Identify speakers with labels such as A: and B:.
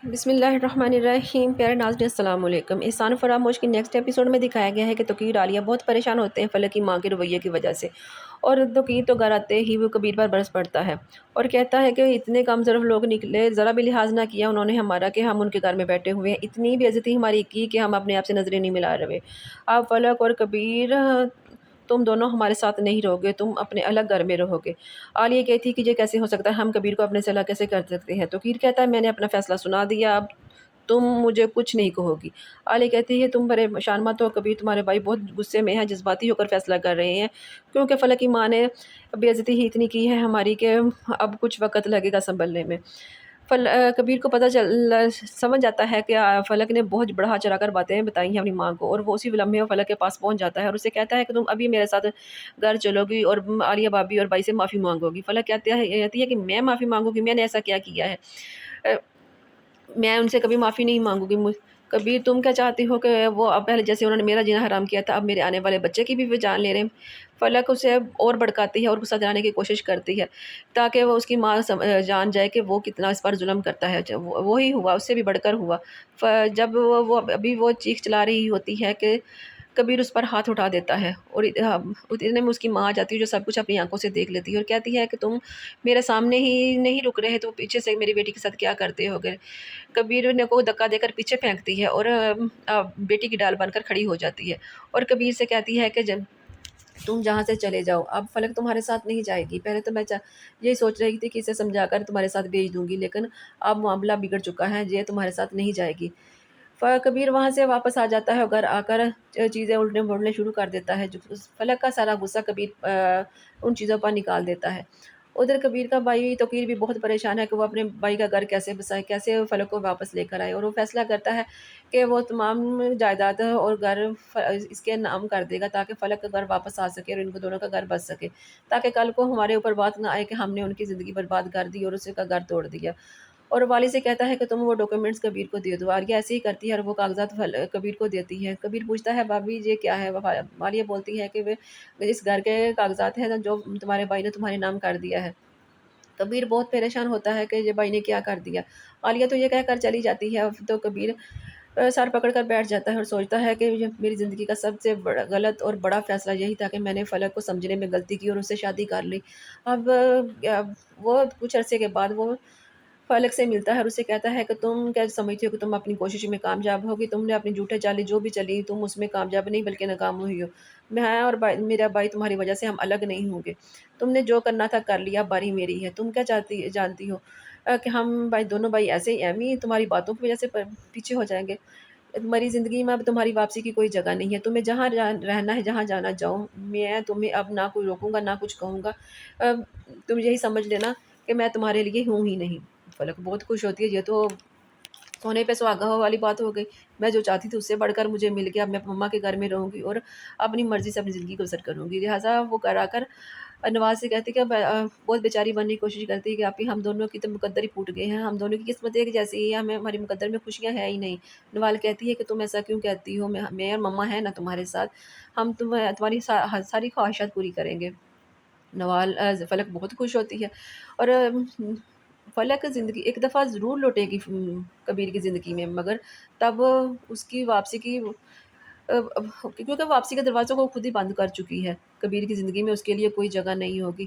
A: بسم اللہ الرحمن الرحیم۔ پیارے ناظرین السلام علیکم۔ احسان فراموش کی نیکسٹ ایپیسوڈ میں دکھایا گیا ہے کہ توقیر عالیہ بہت پریشان ہوتے ہیں فلک کی ماں کے رویے کی وجہ سے، اور توقیر تو گھر آتے ہی وہ کبیر پر برس پڑتا ہے اور کہتا ہے کہ اتنے کم ظرف لوگ نکلے، ذرا بھی لحاظ نہ کیا انہوں نے ہمارا کہ ہم ان کے گھر میں بیٹھے ہوئے ہیں، اتنی بے عزتی ہماری کی کہ ہم اپنے آپ سے نظریں نہیں ملا رہے۔ اب فلک اور کبیر تم دونوں ہمارے ساتھ نہیں رہو گے، تم اپنے الگ گھر میں رہو گے۔ عالیہ کہتی کہ یہ کیسے ہو سکتا ہے، ہم کبیر کو اپنے سے الگ کیسے کر سکتے ہیں؟ توقیر کہتا ہے میں نے اپنا فیصلہ سنا دیا، اب تم مجھے کچھ نہیں کہو گی۔ عالیہ کہتی ہے تم پریشان مت ہو، کبیر تمہارے بھائی بہت غصے میں ہیں، جذباتی ہو کر فیصلہ کر رہے ہیں، کیونکہ فلک کی ماں نے بے عزتی ہی اتنی کی ہے ہماری کہ اب کچھ وقت لگے گا سنبھلنے میں۔ کبیر کو سمجھ جاتا ہے کہ فلک نے بہت بڑھا چڑھا کر باتیں بتائی ہیں اپنی ماں کو، اور وہ اسی لمحے وہ فلک کے پاس پہنچ جاتا ہے اور اسے کہتا ہے کہ تم ابھی میرے ساتھ گھر چلو گی اور عالیہ بھابھی اور بھائی سے معافی مانگو گی۔ فلک کہتی ہے کہ میں معافی مانگوں گی، میں نے ایسا کیا کیا ہے؟ میں ان سے کبھی معافی نہیں مانگوں گی۔ کبیر تم کیا چاہتی ہو کہ وہ اب پہلے جیسے انہوں نے میرا جینا حرام کیا تھا اب میرے آنے والے بچے کی بھی وہ جان لے رہے ہیں؟ فلک اسے اور بھڑکاتی ہے اور غصہ دلانے کی کوشش کرتی ہے تاکہ وہ اس کی ماں جان جائے کہ وہ کتنا اس پر ظلم کرتا ہے۔ وہی ہوا، اس سے بھی بڑھ کر ہوا۔ جب ابھی وہ چیخ چلا رہی ہوتی ہے کہ کبیر اس پر ہاتھ اٹھا دیتا ہے اور اتنے میں اس کی ماں آ جاتی ہے جو سب کچھ اپنی آنکھوں سے دیکھ لیتی ہے اور کہتی ہے کہ تم میرے سامنے ہی نہیں رک رہے تو پیچھے سے میری بیٹی کے ساتھ کیا کرتے ہو گے؟ کبیر نے کو دھکا دے کر پیچھے پھینکتی ہے اور بیٹی کی ڈال بن کر کھڑی ہو جاتی ہے اور کبیر سے کہتی ہے کہ تم جہاں سے چلے جاؤ، اب فلک تمہارے ساتھ نہیں جائے گی۔ پہلے تو میں یہی سوچ رہی تھی کہ اسے سمجھا کر تمہارے ساتھ بھیج دوں گی، لیکن اب معاملہ بگڑ چکا ہے، یہ تمہارے ساتھ نہیں جائے گی۔ کبیر وہاں سے واپس آ جاتا ہے اور گھر آ کر چیزیں الٹنے بھڑنے شروع کر دیتا ہے۔ فلک کا سارا غصہ کبیر ان چیزوں پر نکال دیتا ہے۔ ادھر کبیر کا بھائی توقیر بھی بہت پریشان ہے کہ وہ اپنے بھائی کا گھر کیسے بسائے، کیسے فلک کو واپس لے کر آئے، اور وہ فیصلہ کرتا ہے کہ وہ تمام جائیداد اور گھر اس کے نام کر دے گا تاکہ فلک کا گھر واپس آ سکے اور ان کو دونوں کا گھر بس سکے، تاکہ کل کو ہمارے اوپر بات نہ آئے کہ ہم نے ان کی زندگی برباد کر دی اور اس کا گھر توڑ دیا۔ اور والد سے کہتا ہے کہ تم وہ ڈاکیومنٹس کبیر کو دے دو۔ عالیہ ایسے ہی کرتی ہے اور وہ کاغذات کبیر کو دیتی ہے۔ کبیر پوچھتا ہے بھابھی یہ کیا ہے؟ عالیہ بولتی ہے کہ وہ اس گھر کے کاغذات ہیں جو تمہارے بھائی نے تمہارے نام کر دیا ہے۔ کبیر بہت پریشان ہوتا ہے کہ یہ بھائی نے کیا کر دیا۔ عالیہ تو یہ کہہ کر چلی جاتی ہے تو کبیر سر پکڑ کر بیٹھ جاتا ہے اور سوچتا ہے کہ میری زندگی کا سب سے غلط اور بڑا فیصلہ یہی تھا کہ میں نے فلک کو سمجھنے میں غلطی کی اور اس سے شادی کر لی۔ اب وہ کچھ عرصے کے بعد وہ فلک سے ملتا ہے اور اسے کہتا ہے کہ تم کیا سمجھتی ہو کہ تم اپنی کوشش میں کامیاب ہوگی؟ تم نے اپنی جھوٹے چالیں جو بھی چلی تم اس میں کامیاب نہیں بلکہ ناکام ہوئی ہو۔ میں اور میرا بھائی تمہاری وجہ سے ہم الگ نہیں ہوں گے، تم نے جو کرنا تھا کر لیا، باری میری ہے۔ تم کیا جانتی ہو کہ ہم دونوں بھائی ایسے ہی اہمی تمہاری باتوں کی وجہ سے پیچھے ہو جائیں گے؟ تمہاری زندگی میں اب تمہاری واپسی کی کوئی جگہ نہیں ہے، تمہیں جہاں رہنا ہے جہاں جانا جاؤ، میں تمہیں اب نہ کوئی روکوں گا نہ کچھ کہوں گا، تم یہی سمجھ لینا کہ میں تمہارے لیے ہوں ہی نہیں۔ فلک بہت خوش ہوتی ہے، یہ تو سونے پہ سہاگا ہو والی بات ہو گئی، میں جو چاہتی تھی اس سے بڑھ کر مجھے مل گیا، اب میں مما کے گھر میں رہوں گی اور اپنی مرضی سے اپنی زندگی کو بسر کروں گی۔ لہٰذا وہ گھر آ کر نواز سے کہتی کہ بہت بیچاری بننے کی کوشش کرتی ہے کہ آپ ہی ہم دونوں کی تو مقدر ہی پھوٹ گئے ہیں، ہم دونوں کی قسمت ایک جیسی ہی ہے، ہماری مقدر میں خوشیاں ہیں ہی نہیں۔ نوال کہتی ہے کہ تم ایسا کیوں کہتی ہو، میں اور مما ہے نا تمہارے ساتھ، ہم تمہاری ساری خواہشات پوری کریں گے۔ فلک بہت خوش ہوتی ہے اور فلک زندگی ایک دفعہ ضرور لوٹے گی کبیر کی زندگی میں، مگر تب اس کی واپسی کی کیونکہ واپسی کے دروازوں کو خود ہی بند کر چکی ہے، کبیر کی زندگی میں اس کے لیے کوئی جگہ نہیں ہوگی۔